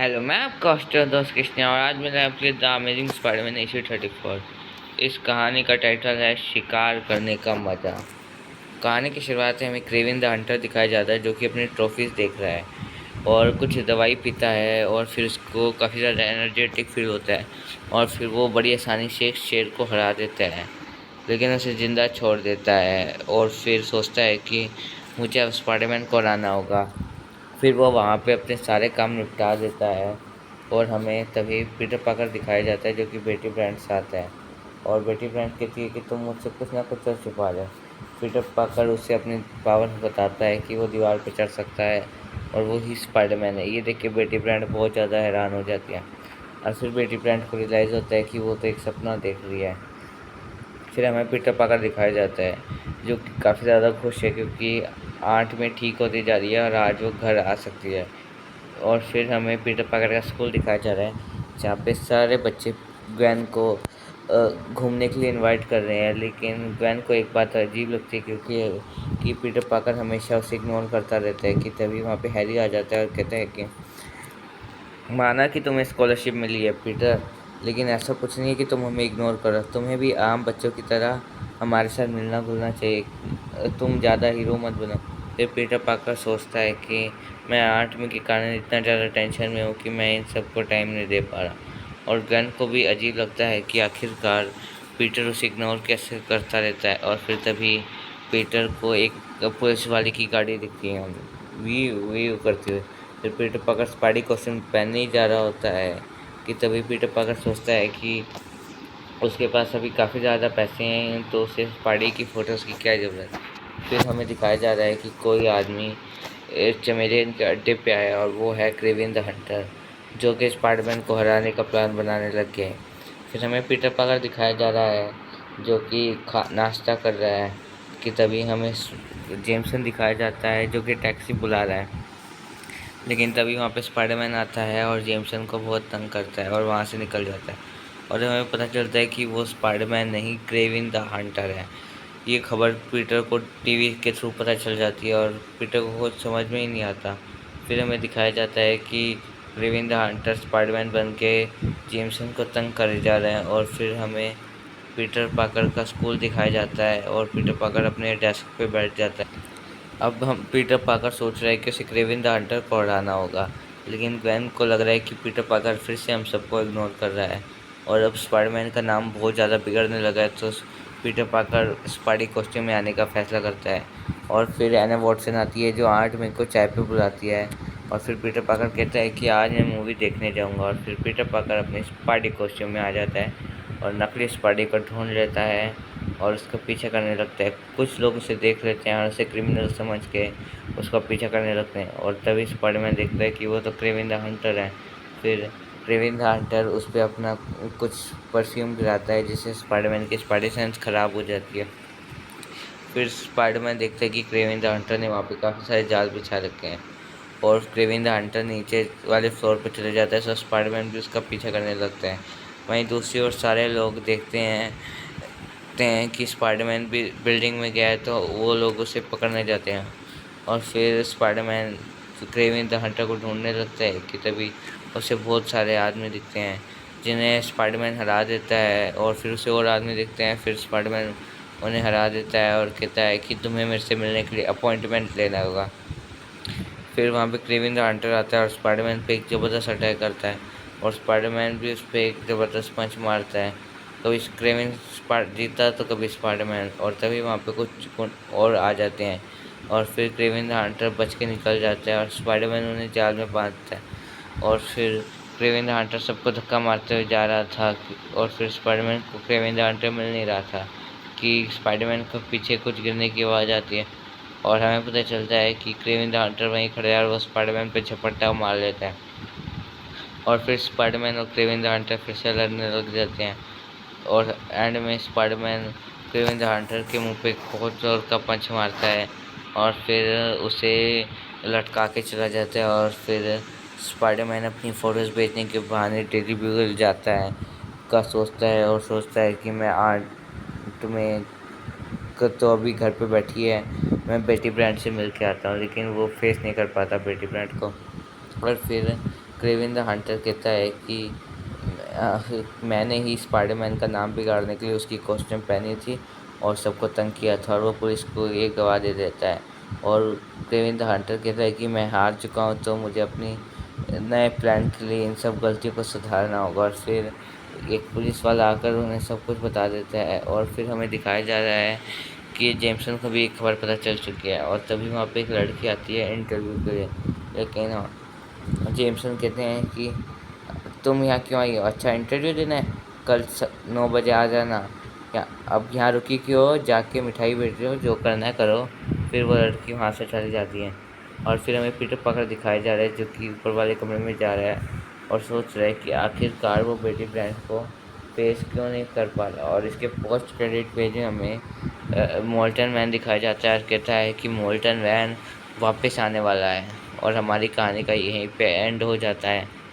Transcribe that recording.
Hello, मैं आपका hostel दोस्त कृष्णा और आज मैंने आपके लिए द अमेजिंग स्पाइडरमैन इशू 34। इस कहानी का टाइटल है शिकार करने का मज़ा। कहानी की शुरुआत में हमें क्रेविन द हंटर दिखाया जाता है जो कि अपनी ट्रॉफीज़ देख रहा है और कुछ दवाई पीता है और फिर उसको काफ़ी ज़्यादा एनर्जेटिक फील होता है और फिर वो बड़ी आसानी से एक शेर को हरा देता है, लेकिन उसे ज़िंदा छोड़ देता है और फिर सोचता है कि मुझे अब स्पाइडरमैन को हराना होगा। फिर वो वहाँ पे अपने सारे काम निपटा देता है और हमें तभी पीटर पाकर दिखाया जाता है जो कि बेटी ब्रांड से आता है और बेटी ब्रांड कहती है कि तुम मुझसे कुछ ना कुछ तो छुपा रहे हो। पीटर पाकर उसे अपनी पावर बताता है कि वो दीवार पर चढ़ सकता है और वो ही स्पाइडरमैन है। ये देख के बेटी ब्रांड बहुत ज़्यादा हैरान हो जाती है और फिर बेटी ब्रांड को रियलाइज़ होता है कि वो तो एक सपना देख रही है। फिर हमें पीटर पाकर दिखाया जाता है जो कि काफ़ी ज़्यादा खुश है क्योंकि 8 में ठीक होती जा रही है और आज वो घर आ सकती है। और फिर हमें पीटर पाकर का स्कूल दिखाया जा रहा है जहाँ पे सारे बच्चे ग्वेन को घूमने के लिए इनवाइट कर रहे हैं, लेकिन ग्वेन को एक बात अजीब लगती है क्योंकि पीटर पाकर हमेशा उसे इग्नोर करता रहता है। कि तभी वहाँ पे हैरी आ जाता है और कहता है कि माना कि तुम्हें स्कॉलरशिप मिली है पीटर, लेकिन ऐसा कुछ नहीं है कि तुम हमें इग्नोर करो। तुम्हें भी आम बच्चों की तरह हमारे साथ मिलना जुलना चाहिए। तुम ज़्यादा हीरो मत बनो। फिर पीटर पाकर सोचता है कि मैं 8वीं के कारण इतना ज़्यादा टेंशन में हूँ कि मैं इन सबको टाइम नहीं दे पा रहा। और गन को भी अजीब लगता है कि आखिरकार पीटर उसे इग्नोर कैसे करता रहता है। और फिर तभी पीटर को एक पुलिस वाले की गाड़ी दिखती है वी वी करती हुई। फिर पीटर पाकर स्पाइडी कॉस्ट्यूम पहनने ही जा रहा होता है कि तभी पीटर पाकर सोचता है कि उसके पास अभी काफ़ी ज़्यादा पैसे हैं तो उसे स्पाइडी की फ़ोटोज़ की क्या ज़रूरत है। फिर हमें दिखाया जा रहा है कि कोई आदमी चमेलियन के अड्डे पे आया और वो है क्रेविन द हंटर जो कि स्पाइडरमैन को हराने का प्लान बनाने लग गए। फिर हमें पीटर पाकर दिखाया जा रहा है जो कि नाश्ता कर रहा है कि तभी हमें जेमसन दिखाया जाता है जो कि टैक्सी बुला रहा है, लेकिन तभी वहाँ पे स्पाइडरमैन आता है और जेमसन को बहुत तंग करता है और वहाँ से निकल जाता है। और हमें पता चलता है कि वो स्पाइडरमैन नहीं क्रेविन द हंटर है। ये खबर पीटर को टीवी के थ्रू पता चल जाती है और पीटर को कुछ समझ में ही नहीं आता। फिर हमें दिखाया जाता है कि क्रेविन द हंटर स्पाइडरमैन बन के जेमसन को तंग करे जा रहे हैं। और फिर हमें पीटर पाकर का स्कूल दिखाया जाता है और पीटर पाकर अपने डेस्क पे बैठ जाता है। अब हम पीटर पाकर सोच रहे हैं कि उसे क्रेविन द हंटर को हराना होगा, लेकिन ग्वेन को लग रहा है कि पीटर पाकर फिर से हम सबको इग्नोर कर रहा है और अब स्पाइडरमैन का नाम बहुत ज़्यादा बिगड़ने लगा है। तो पीटर पाकर स्पाइडी कॉस्ट्यूम में आने का फैसला करता है और फिर एना वॉटसन आती है जो 8 मई को चाय पे बुलाती है। और फिर पीटर पाकर कहता है कि आज मैं मूवी देखने जाऊंगा और फिर पीटर पाकर अपने स्पाइडी कॉस्ट्यूम में आ जाता है और नकली स्पाइडी को ढूंढ लेता है और उसका पीछा करने लगता है। कुछ लोग उसे देख लेते हैं और उसे क्रिमिनल समझ के उसका पीछा करने लगते हैं और तभी स्पाइडरमैन देखता है कि वो तो क्रेविन द हंटर है। फिर क्रेविन द हंटर उस पर अपना कुछ परफ्यूम गिराता है जिससे स्पाइडरमैन की स्पाइडी सेंस ख़राब हो जाती है। फिर स्पाइडरमैन देखता है कि क्रेविन द हंटर ने वहाँ पे काफ़ी सारे जाल बिछा रखे हैं और क्रेविन द हंटर नीचे वाले फ्लोर पर चले जाता है तो स्पाइडरमैन भी उसका पीछा करने लगता है। वहीं दूसरी ओर सारे लोग देखते हैं कि स्पाइडरमैन भी बिल्डिंग में गया है तो वो लोग उसे पकड़ने जाते हैं और फिर स्पाइडरमैन क्रेविन द हंटर को ढूंढने लगता है कि तभी उसे बहुत सारे आदमी दिखते हैं जिन्हें स्पाइडरमैन हरा देता है। और फिर उसे और आदमी दिखते हैं, फिर स्पाइडरमैन उन्हें हरा देता है और कहता है कि तुम्हें मेरे से मिलने के लिए अपॉइंटमेंट लेना होगा। फिर वहाँ पे क्रेविन द हंटर आता है और स्पाइडरमैन पे एक ज़बरदस्त अटैक करता है और स्पाइडरमैन भी उस पर एक ज़बरदस्त पंच मारता है। कभी क्रेविन जीतता तो कभी स्पाइडरमैन और तभी वहाँ पे कुछ और आ जाते हैं और फिर क्रेविन द हंटर बच के निकल जाता है और स्पाइडरमैन उन्हें जाल में बांधता है। और फिर क्रेविन द हंटर सबको धक्का मारते हुए जा रहा था और फिर स्पाइडरमैन को क्रेविन द हंटर मिल नहीं रहा था कि स्पाइडरमैन को पीछे कुछ गिरने की आवाज़ आती है और हमें पता चलता है कि क्रेविन द हंटर वहीं खड़े है और वो स्पाइडरमैन पे झपट्टा मार लेता है और फिर स्पाइडरमैन और क्रेविन द हंटर फिर से लड़ने लग जाते हैं और एंड में स्पाइडरमैन क्रेविन द हंटर के मुंह पे एक बहुत जोर का पंच मारता है और फिर उसे लटका के चला जाता है। और फिर स्पाइडरमैन अपनी फ़ोटोज़ बेचने के बहाने टेडी बिगर जाता है का सोचता है कि मैं आज तुम्हें तो अभी घर पे बैठी है, मैं बेटी ब्रांड से मिल के आता हूँ, लेकिन वो फेस नहीं कर पाता बेटी ब्रांड को। और फिर क्रेविन द हंटर कहता है कि मैंने ही स्पाइडरमैन का नाम बिगाड़ने के लिए उसकी कॉस्ट्यूम पहनी थी और सबको तंग किया था, और वो पुलिस को ये गवाह दे देता है। और क्रेविन द हंटर कहता है कि मैं हार चुका हूँ, तो मुझे अपनी नए प्लान के लिए इन सब गलतियों को सुधारना होगा। और फिर एक पुलिस वाला आकर उन्हें सब कुछ बता देता है, और फिर हमें दिखाया जा रहा है कि जेम्सन को भी एक खबर पता चल चुकी है। और तभी वहाँ पे एक लड़की आती है इंटरव्यू के लिए, लेकिन जेम्सन कहते हैं कि तुम यहाँ क्यों आई हो? अच्छा, इंटरव्यू देना है, कल 9 बजे आ जाना। या अब यहाँ रुकी क्यों हो? जाके मिठाई बेच रहे हो, जो करना है करो। फिर वो लड़की वहाँ से चली जाती है, और फिर हमें पीटर पार्कर दिखाया जा रहा है जो कि ऊपर वाले कमरे में जा रहा है और सोच रहा है कि आखिरकार वो बेटी ब्रांड को फेस क्यों नहीं कर पा रहा। और इसके पोस्ट क्रेडिट पेज में हमें मोल्टन मैन दिखाया जाता है और कहता है कि मोल्टन मैन वापस आने वाला है, और हमारी कहानी का यहीं पे एंड हो जाता है।